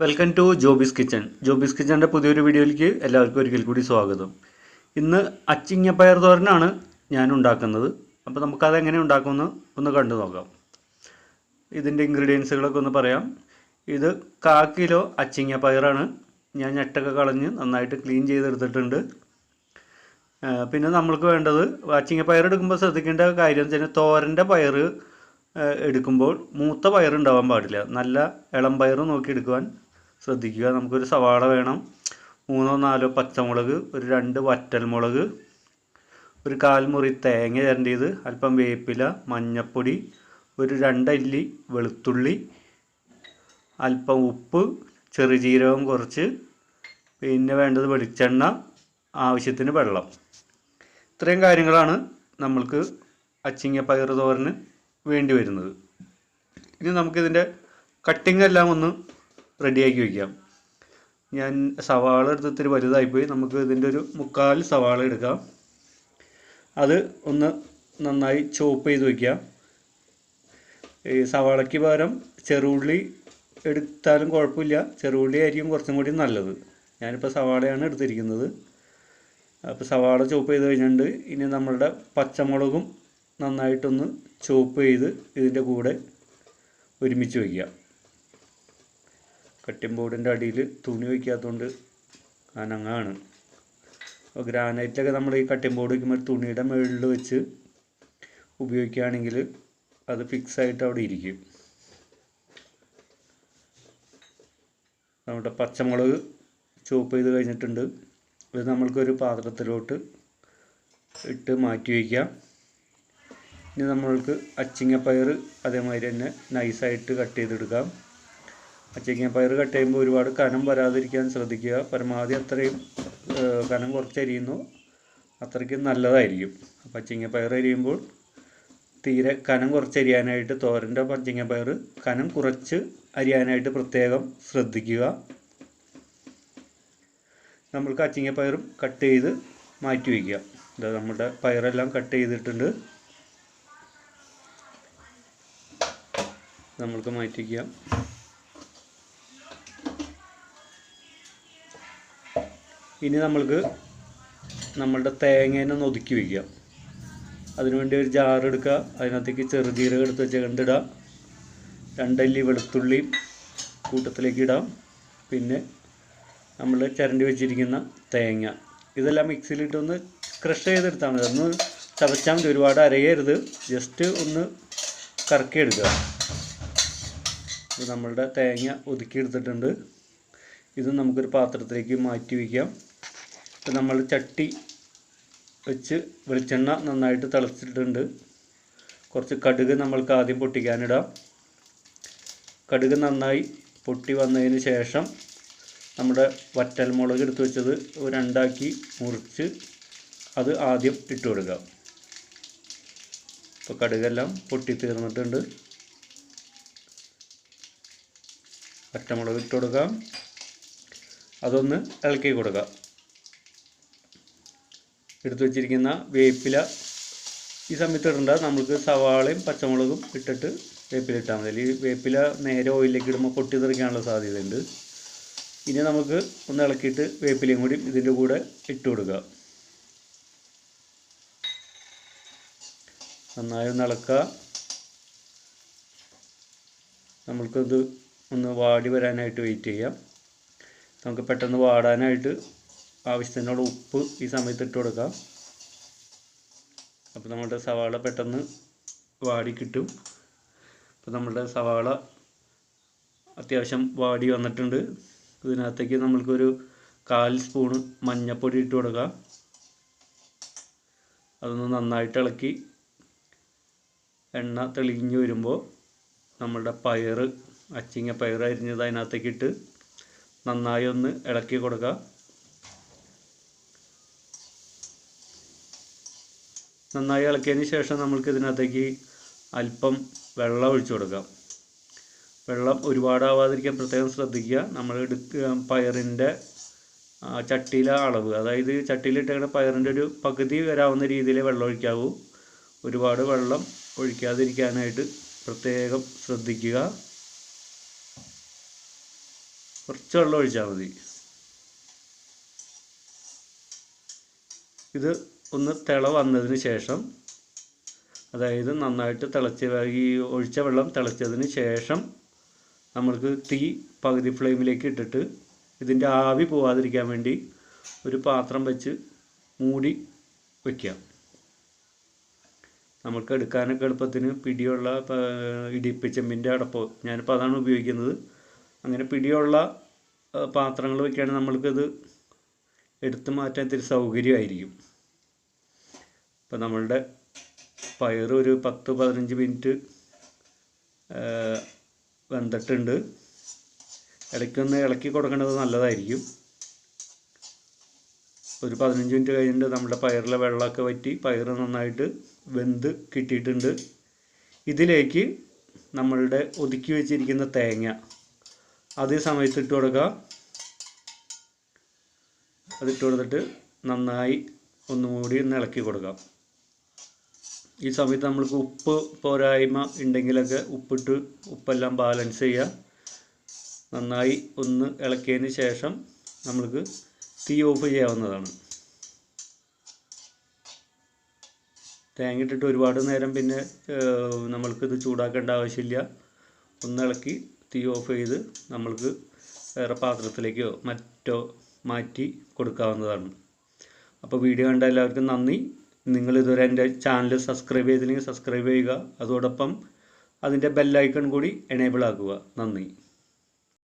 Welcome to Joby's kitchen. Joby's കിച്ചൻ്റെ പുതിയൊരു വീഡിയോയിലേക്ക് എല്ലാവർക്കും ഒരിക്കൽ കൂടി സ്വാഗതം. ഇന്ന് അച്ചിങ്ങപ്പയർ തോരനാണ് ഞാൻ ഉണ്ടാക്കുന്നത്. അപ്പോൾ നമുക്കതെങ്ങനെ ഉണ്ടാക്കുമെന്ന് ഒന്ന് കണ്ടു നോക്കാം. ഇതിൻ്റെ ഇൻഗ്രീഡിയൻസുകളൊക്കെ ഒന്ന് പറയാം. ഇത് 1/4 കിലോ അച്ചിങ്ങപ്പയറാണ്. ഞാൻ ഞെട്ടൊക്കെ കളഞ്ഞ് നന്നായിട്ട് ക്ലീൻ ചെയ്തെടുത്തിട്ടുണ്ട്. പിന്നെ നമ്മൾക്ക് വേണ്ടത് അച്ചിങ്ങപ്പയർ എടുക്കുമ്പോൾ ശ്രദ്ധിക്കേണ്ട കാര്യം എന്ന് വെച്ചാൽ തോരൻ്റെ പയർ എടുക്കുമ്പോൾ മൂത്ത പയർ ഉണ്ടാവാൻ പാടില്ല. നല്ല ഇളം പയർ നോക്കി എടുക്കുവാൻ ശ്രദ്ധിക്കുക. നമുക്കൊരു സവാള വേണം, 3-4 പച്ചമുളക്, ഒരു 2 വറ്റൽമുളക്, ഒരു 1/4 മുറി തേങ്ങ ചിരണ്ടിയത്, അല്പം വേപ്പില, മഞ്ഞൾപ്പൊടി, ഒരു 2 അല്ലി വെളുത്തുള്ളി, അല്പം ഉപ്പ്, ചെറുജീരകം കുറച്ച്, പിന്നെ വേണ്ടത് വെളിച്ചെണ്ണ, ആവശ്യത്തിന് വെള്ളം. ഇത്രയും കാര്യങ്ങളാണ് നമ്മൾക്ക് അച്ചിങ്ങപ്പയർ തോരന് വേണ്ടി വരുന്നത്. ഇനി നമുക്കിതിൻ്റെ കട്ടിങ് എല്ലാം ഒന്ന് റെഡിയാക്കി വയ്ക്കാം. ഞാൻ സവാള എടുത്തിട്ട് വലുതായിപ്പോയി. നമുക്ക് ഇതിൻ്റെ ഒരു 1/4 സവാള എടുക്കാം. അത് ഒന്ന് നന്നായി ചോപ്പ് ചെയ്ത് വയ്ക്കാം. ഈ സവാളയ്ക്ക് പകരം ചെറുള്ളി എടുത്താലും കുഴപ്പമില്ല. ചെറുള്ളി ആയിരിക്കും കുറച്ചും കൂടി നല്ലത്. ഞാനിപ്പോൾ സവാളയാണ് എടുത്തിരിക്കുന്നത്. അപ്പോൾ സവാള ചോപ്പ് ചെയ്ത് കഴിഞ്ഞിട്ടുണ്ട്. ഇനി നമ്മളുടെ പച്ചമുളകും നന്നായിട്ടൊന്ന് ചോപ്പ് ചെയ്ത് ഇതിൻ്റെ കൂടെ ഒരുമിച്ച് വയ്ക്കുക. കട്ടിംഗ് ബോർഡിൻ്റെ അടിയിൽ തുണി വയ്ക്കാത്തതുകൊണ്ട് അനങ്ങാണ്. അപ്പോൾ ഗ്രാനൈറ്റിലൊക്കെ നമ്മൾ ഈ കട്ടിംഗ് ബോർഡ് വയ്ക്കുമ്പോൾ തുണിയുടെ മുകളിൽ വെച്ച് ഉപയോഗിക്കുകയാണെങ്കിൽ അത് ഫിക്സായിട്ട് അവിടെ ഇരിക്കും. നമ്മുടെ പച്ചമുളക് ചോപ്പ് ചെയ്ത് കഴിഞ്ഞിട്ടുണ്ട്. ഇത് നമ്മൾക്കൊരു പാത്രത്തിലോട്ട് ഇട്ട് മാറ്റി വയ്ക്കാം. ഇനി നമ്മൾക്ക് അച്ചിങ്ങപ്പയർ അതേമാതിരി തന്നെ നൈസായിട്ട് കട്ട് ചെയ്തെടുക്കാം. അച്ചിങ്ങപ്പയർ കട്ട് ചെയ്യുമ്പോൾ ഒരുപാട് കനം വരാതിരിക്കാൻ ശ്രദ്ധിക്കുക. പരമാവധി അത്രയും കനം കുറച്ച് അരിയുന്നു അത്രയ്ക്ക് നല്ലതായിരിക്കും. അപ്പോൾ അച്ചിങ്ങപ്പയർ അരിയുമ്പോൾ തീരെ കനം കുറച്ച് അരിയാനായിട്ട്, തോരൻ്റെ അച്ചിങ്ങപ്പയർ കനം കുറച്ച് അരിയാനായിട്ട് പ്രത്യേകം ശ്രദ്ധിക്കുക. നമ്മൾക്ക് അച്ചിങ്ങപ്പയറും കട്ട് ചെയ്ത് മാറ്റി വയ്ക്കുക. ഇത് നമ്മുടെ പയറെല്ലാം കട്ട് ചെയ്തിട്ടുണ്ട്. നമ്മൾക്ക് മാറ്റി വയ്ക്കാം. ഇനി നമ്മൾക്ക് നമ്മളുടെ തേങ്ങേനെ ഒന്ന് ഒതുക്കി വയ്ക്കാം. അതിനുവേണ്ടി ഒരു ജാർ എടുക്കുക. അതിനകത്തേക്ക് ചെറുജീരകം എടുത്ത് വെച്ച് കണ്ടിടുക. 2 അല്ലി വെളുത്തുള്ളി കൂട്ടത്തിലേക്ക് ഇടാം. പിന്നെ നമ്മൾ ചിരണ്ടി വെച്ചിരിക്കുന്ന തേങ്ങ ഇതെല്ലാം മിക്സിയിലിട്ടൊന്ന് ക്രഷ് ചെയ്തെടുത്താൽ മതി. ഒന്ന് ചതച്ചാൽ മതി, ഒരുപാട് അരയരുത്. ജസ്റ്റ് ഒന്ന് കറക്കിയെടുക്കുക. നമ്മളുടെ തേങ്ങ ഒതുക്കിയെടുത്തിട്ടുണ്ട്. ഇത് നമുക്കൊരു പാത്രത്തിലേക്ക് മാറ്റി വയ്ക്കാം. ഇപ്പം നമ്മൾ ചട്ടി വെച്ച് വെളിച്ചെണ്ണ നന്നായിട്ട് തിളച്ചിട്ടുണ്ട്. കുറച്ച് കടുക് നമ്മൾക്ക് ആദ്യം പൊട്ടിക്കാനിടാം. കടുക് നന്നായി പൊട്ടി വന്നതിന് ശേഷം നമ്മുടെ വറ്റൽമുളക് എടുത്ത് വെച്ചത് 2 മുറിച്ച് അത് ആദ്യം ഇട്ട് കൊടുക്കാം. ഇപ്പോൾ കടുകെല്ലാം പൊട്ടി തീർന്നിട്ടുണ്ട്. വറ്റൽമുളക് ഇട്ട് കൊടുക്കാം. അതൊന്ന് ഇളക്കി കൊടുക്കാം. എടുത്തു വച്ചിരിക്കുന്ന വേപ്പില ഈ സമയത്ത് ഇടണ്ട. നമുക്ക് സവാളയും പച്ചമുളകും ഇട്ടിട്ട് വേപ്പില ഇട്ടാൽ മതി. ഈ വേപ്പില നേരെ ഓയിലേക്ക് ഇടുമ്പോൾ പൊട്ടി തെറിക്കാനുള്ള സാധ്യതയുണ്ട്. ഇനി നമുക്ക് ഒന്ന് ഇളക്കിയിട്ട് വേപ്പിലയും കൂടി ഇതിൻ്റെ കൂടെ ഇട്ട് കൊടുക്കുക. നന്നായി ഒന്ന് ഇളക്കുക. നമ്മൾക്കത് ഒന്ന് വാടി വരാനായിട്ട് വെയിറ്റ് ചെയ്യാം. നമുക്ക് പെട്ടെന്ന് വാടാനായിട്ട് ആവശ്യത്തിനുള്ള ഉപ്പ് ഈ സമയത്ത് ഇട്ട് കൊടുക്കാം. അപ്പോൾ നമ്മുടെ സവാള പെട്ടെന്ന് വാടി കിട്ടും. അപ്പോൾ നമ്മുടെ സവാള അത്യാവശ്യം വാടി വന്നിട്ടുണ്ട്. ഇതിനകത്തേക്ക് നമ്മൾക്കൊരു 1/4 സ്പൂണ് മഞ്ഞൾപ്പൊടി ഇട്ട് കൊടുക്കാം. അതൊന്ന് നന്നായിട്ട് ഇളക്കി എണ്ണ തെളിഞ്ഞ് വരുമ്പോൾ നമ്മളുടെ അച്ചിങ്ങപ്പയർ അരിഞ്ഞത് അതിനകത്തേക്ക് ഇട്ട് നന്നായി ഒന്ന് ഇളക്കി കൊടുക്കുക. നന്നായി ഇളക്കിയതിന് ശേഷം നമ്മൾക്ക് ഇതിനകത്തേക്ക് അല്പം വെള്ളം ഒഴിച്ചു കൊടുക്കാം. വെള്ളം ഒരുപാടാവാതിരിക്കാൻ പ്രത്യേകം ശ്രദ്ധിക്കുക. നമ്മൾ പയറിൻ്റെ ചട്ടിയിലെ അളവ്, അതായത് ചട്ടിയിലിട്ടേക്കുന്ന പയറിൻ്റെ ഒരു പകുതി വരാവുന്ന രീതിയിൽ വെള്ളം ഒഴിക്കാവൂ. ഒരുപാട് വെള്ളം ഒഴിക്കാതിരിക്കാനായിട്ട് പ്രത്യേകം ശ്രദ്ധിക്കുക. കുറച്ച് വെള്ളം ഒഴിച്ചാൽ മതി. ഇത് ഒന്ന് തിള വന്നതിന് ശേഷം, അതായത് നന്നായിട്ട് ഈ ഒഴിച്ച വെള്ളം തിളച്ചതിന് ശേഷം നമ്മൾക്ക് തീ പകുതി ഫ്ലെയിമിലേക്ക് ഇട്ടിട്ട് ഇതിൻ്റെ ആവി പോവാതിരിക്കാൻ വേണ്ടി ഒരു പാത്രം വെച്ച് മൂടി വയ്ക്കാം. നമുക്ക് എടുക്കാനൊക്കെ എളുപ്പത്തിന് പിടിയുള്ള ഇടിപ്പിച്ചെമ്പിൻ്റെ അടപ്പോ, ഞാനിപ്പോൾ അതാണ് ഉപയോഗിക്കുന്നത്. അങ്ങനെ പിടിയുള്ള പാത്രങ്ങൾ വയ്ക്കുകയാണെങ്കിൽ നമ്മൾക്കിത് എടുത്തു മാറ്റാൻ ഇത്തിരി സൗകര്യമായിരിക്കും. ഇപ്പം നമ്മളുടെ പയർ ഒരു 10-15 മിനിറ്റ് വെന്തിട്ടുണ്ട്. ഇടയ്ക്കൊന്ന് ഇളക്കി കൊടുക്കേണ്ടത് നല്ലതായിരിക്കും. ഒരു 15 മിനിറ്റ് കഴിഞ്ഞിട്ട് നമ്മുടെ പയറിലെ വെള്ളമൊക്കെ വറ്റി പയർ നന്നായിട്ട് വെന്ത് കിട്ടിയിട്ടുണ്ട്. ഇതിലേക്ക് നമ്മളുടെ ഒതുക്കി വെച്ചിരിക്കുന്ന തേങ്ങ അതേ സമയത്ത് ഇട്ട് കൊടുക്കുക. അതിട്ട് കൊടുത്തിട്ട് നന്നായി ഒന്നുകൂടി ഒന്ന് ഇളക്കി കൊടുക്കാം. ഈ സമയത്ത് നമ്മൾക്ക് ഉപ്പ് പോരായ്മ ഉണ്ടെങ്കിലൊക്കെ ഉപ്പെല്ലാം ബാലൻസ് ചെയ്യുക. നന്നായി ഒന്ന് ഇളക്കിയതിന് ശേഷം നമ്മൾക്ക് തീ ഓഫ് ചെയ്യാവുന്നതാണ്. തേങ്ങ ഇട്ടിട്ട് ഒരുപാട് നേരം പിന്നെ നമ്മൾക്കിത് ചൂടാക്കേണ്ട ആവശ്യമില്ല. ഒന്ന് ഇളക്കി തീ ഓഫ് ചെയ്ത് നമ്മൾക്ക് വേറെ പാത്രത്തിലേക്കോ മറ്റോ മാറ്റി കൊടുക്കാവുന്നതാണ്. അപ്പോൾ വീഡിയോ കണ്ട എല്ലാവർക്കും നന്ദി. നിങ്ങളിതുവരെ എൻ്റെ ചാനൽ സബ്സ്ക്രൈബ് ചെയ്തില്ലെങ്കിൽ സബ്സ്ക്രൈബ് ചെയ്യുക. അതോടൊപ്പം അതിൻ്റെ ബെല്ലൈക്കൺ കൂടി എനേബിൾ ആക്കുക. നന്ദി.